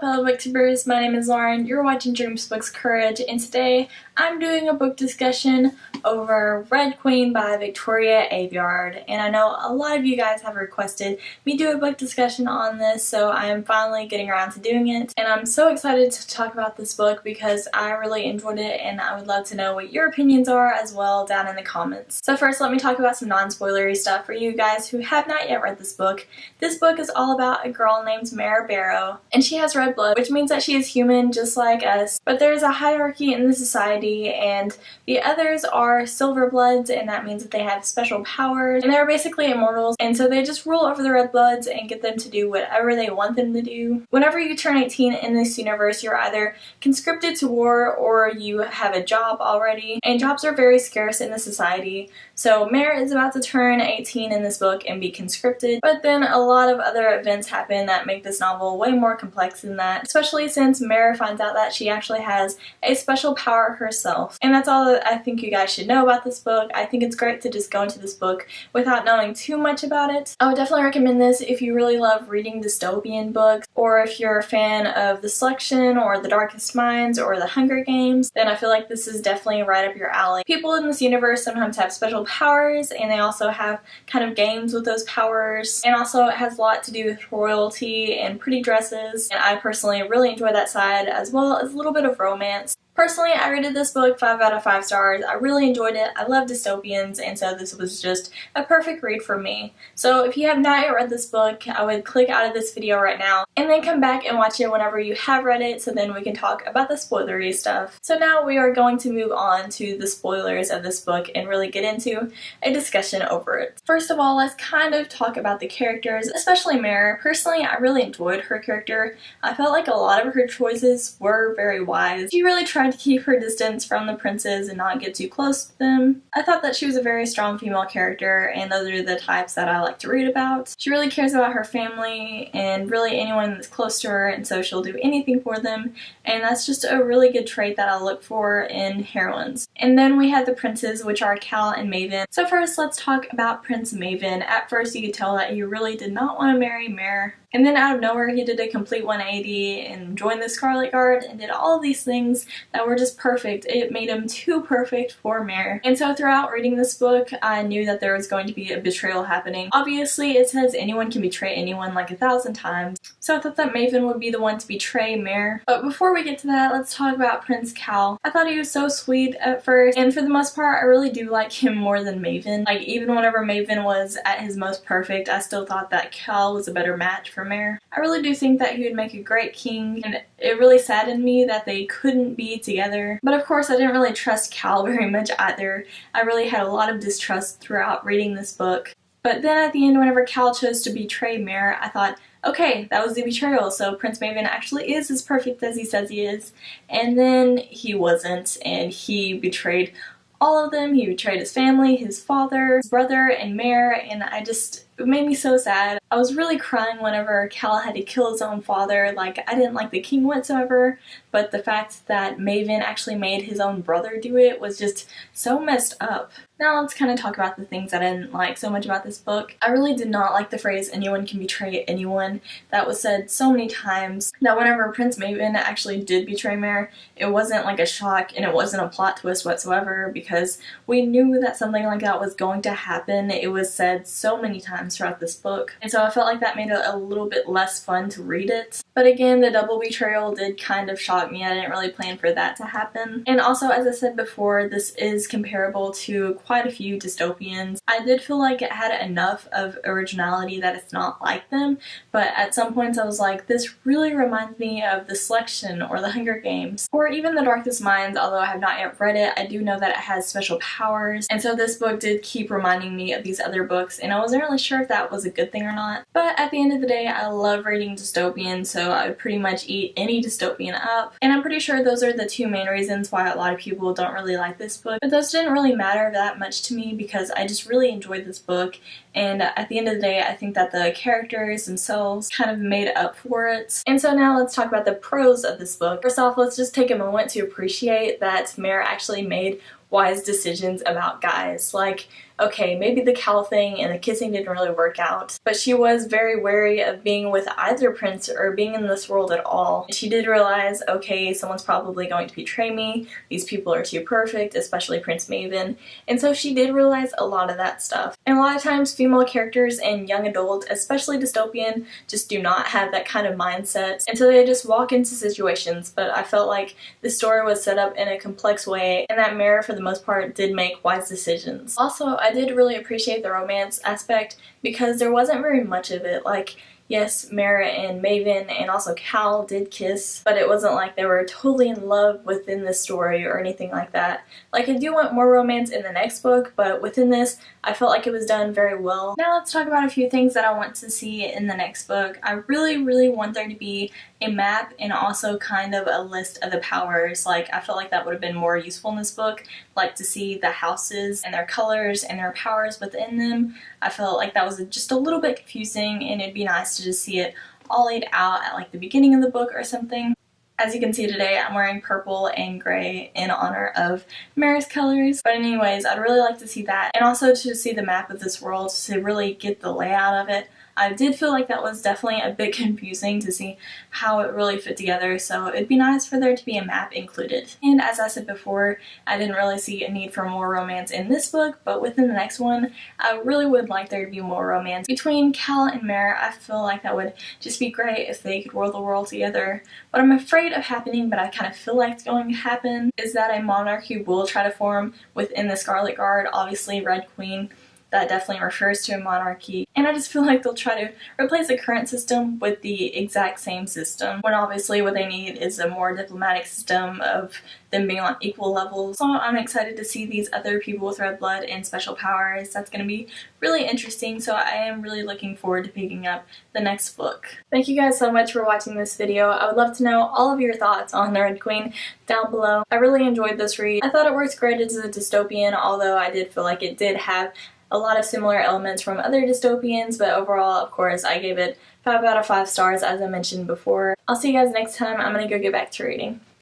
fellow booktubers, my name is Lauren, you're watching Dreams Books Courage, and today I'm doing a book discussion over Red Queen by Victoria Aveyard. And I know a lot of you guys have requested me do a book discussion on this, so I am finally getting around to doing it. And I'm so excited to talk about this book because I really enjoyed it and I would love to know what your opinions are as well down in the comments. So first, let me talk about some non-spoilery stuff for you guys who have not yet read this book. This book is all about a girl named Mare Barrow, and she has red blood, which means that she is human just like us, but there's a hierarchy in the society and the others are silver bloods, and that means that they have special powers and they're basically immortals, and so they just rule over the red bloods and get them to do whatever they want them to do. Whenever you turn 18 in this universe, you're either conscripted to war or you have a job already, and jobs are very scarce in the society. So Mare is about to turn 18 in this book and be conscripted, but then a lot of other events happen that make this novel way more complex than that, especially since Mare finds out that she actually has a special power herself. And that's all that I think you guys should know about this book. I think it's great to just go into this book without knowing too much about it. I would definitely recommend this if you really love reading dystopian books, or if you're a fan of The Selection or The Darkest Minds or The Hunger Games, then I feel like this is definitely right up your alley. People in this universe sometimes have special powers, and they also have kind of games with those powers, and also it has a lot to do with royalty and pretty dresses, and I personally really enjoy that side, as well as a little bit of romance. Personally, I rated this book 5 out of 5 stars. I really enjoyed it. I love dystopians, and so this was just a perfect read for me. So if you have not yet read this book, I would click out of this video right now and then come back and watch it whenever you have read it, so then we can talk about the spoilery stuff. So now we are going to move on to the spoilers of this book and really get into a discussion over it. First of all, let's kind of talk about the characters, especially Mare. Personally, I really enjoyed her character. I felt like a lot of her choices were very wise. She really tried to keep her distance from the princes and not get too close to them. I thought that she was a very strong female character, and those are the types that I like to read about. She really cares about her family and really anyone that's close to her, and so she'll do anything for them, and that's just a really good trait that I look for in heroines. And then we have the princes, which are Cal and Maven. So first, let's talk about Prince Maven. At first, you could tell that he really did not want to marry Mare, and then out of nowhere he did a complete 180 and joined the Scarlet Guard and did all of these things that were just perfect. It made him too perfect for Mare. And so throughout reading this book, I knew that there was going to be a betrayal happening. Obviously, it says anyone can betray anyone like 1,000 times, so I thought that Maven would be the one to betray Mare. But before we get to that, let's talk about Prince Cal. I thought he was so sweet at first, and for the most part, I really do like him more than Maven. Like, even whenever Maven was at his most perfect, I still thought that Cal was a better match for Mare. I really do think that he would make a great king, and it really saddened me that they couldn't be together. But of course, I didn't really trust Cal very much either. I really had a lot of distrust throughout reading this book. But then at the end, whenever Cal chose to betray Mare, I thought, okay, that was the betrayal, so Prince Maven actually is as perfect as he says he is. And then he wasn't, and he betrayed all of them. He betrayed his family, his father, his brother, and Mare, and it made me so sad. I was really crying whenever Cal had to kill his own father. Like, I didn't like the king whatsoever, but the fact that Maven actually made his own brother do it was just so messed up. Now let's kind of talk about the things that I didn't like so much about this book. I really did not like the phrase anyone can betray anyone. That was said so many times that whenever Prince Maven actually did betray Mare, it wasn't like a shock and it wasn't a plot twist whatsoever, because we knew that something like that was going to happen. It was said so many times throughout this book, and so I felt like that made it a little bit less fun to read it. But again, the double betrayal did kind of shock me. I didn't really plan for that to happen. And also, as I said before, this is comparable to quite a few dystopians. I did feel like it had enough of originality that it's not like them, but at some points I was like, this really reminds me of The Selection or The Hunger Games, or even The Darkest Minds. Although I have not yet read it, I do know that it has special powers, and so this book did keep reminding me of these other books, and I wasn't really sure if that was a good thing or not. But at the end of the day, I love reading dystopian, so I would pretty much eat any dystopian up, and I'm pretty sure those are the two main reasons why a lot of people don't really like this book. But those didn't really matter that much to me because I just really enjoyed this book, and at the end of the day, I think that the characters themselves kind of made up for it. And so now let's talk about the pros of this book. First off, let's just take a moment to appreciate that Mare actually made wise decisions about guys. Like, okay, maybe the Cal thing and the kissing didn't really work out, but she was very wary of being with either prince or being in this world at all. She did realize, okay, someone's probably going to betray me, these people are too perfect, especially Prince Maven, and so she did realize a lot of that stuff. And a lot of times female characters and young adults, especially dystopian, just do not have that kind of mindset, and so they just walk into situations. But I felt like the story was set up in a complex way, and that Mare for the most part did make wise decisions. Also, I did really appreciate the romance aspect because there wasn't very much of it. Like, yes, Mare and Maven and also Cal did kiss, but it wasn't like they were totally in love within the story or anything like that. Like, I do want more romance in the next book, but within this, I felt like it was done very well. Now let's talk about a few things that I want to see in the next book. I really want there to be a map and also kind of a list of the powers. Like, I felt like that would have been more useful in this book, like to see the houses and their colors and their powers within them. I felt like that was just a little bit confusing, and it'd be nice to just see it all laid out at like the beginning of the book or something. As you can see today, I'm wearing purple and gray in honor of Mare's colors. But anyways, I'd really like to see that, and also to see the map of this world to really get the layout of it. I did feel like that was definitely a bit confusing to see how it really fit together, so it'd be nice for there to be a map included. And as I said before, I didn't really see a need for more romance in this book, but within the next one, I really would like there to be more romance between Cal and Mare. I feel like that would just be great if they could rule the world together. What I'm afraid of happening, but I kind of feel like it's going to happen, is that a monarchy will try to form within the Scarlet Guard. Obviously, Red Queen, that definitely refers to a monarchy, and I just feel like they'll try to replace the current system with the exact same system, when obviously what they need is a more diplomatic system of them being on equal levels. So I'm excited to see these other people with red blood and special powers. That's going to be really interesting, so I am really looking forward to picking up the next book. Thank you guys so much for watching this video. I would love to know all of your thoughts on the Red Queen down below. I really enjoyed this read. I thought it works great as a dystopian, although I did feel like it did have a lot of similar elements from other dystopians, but overall, of course, I gave it 5 out of 5 stars, as I mentioned before. I'll see you guys next time. I'm gonna go get back to reading.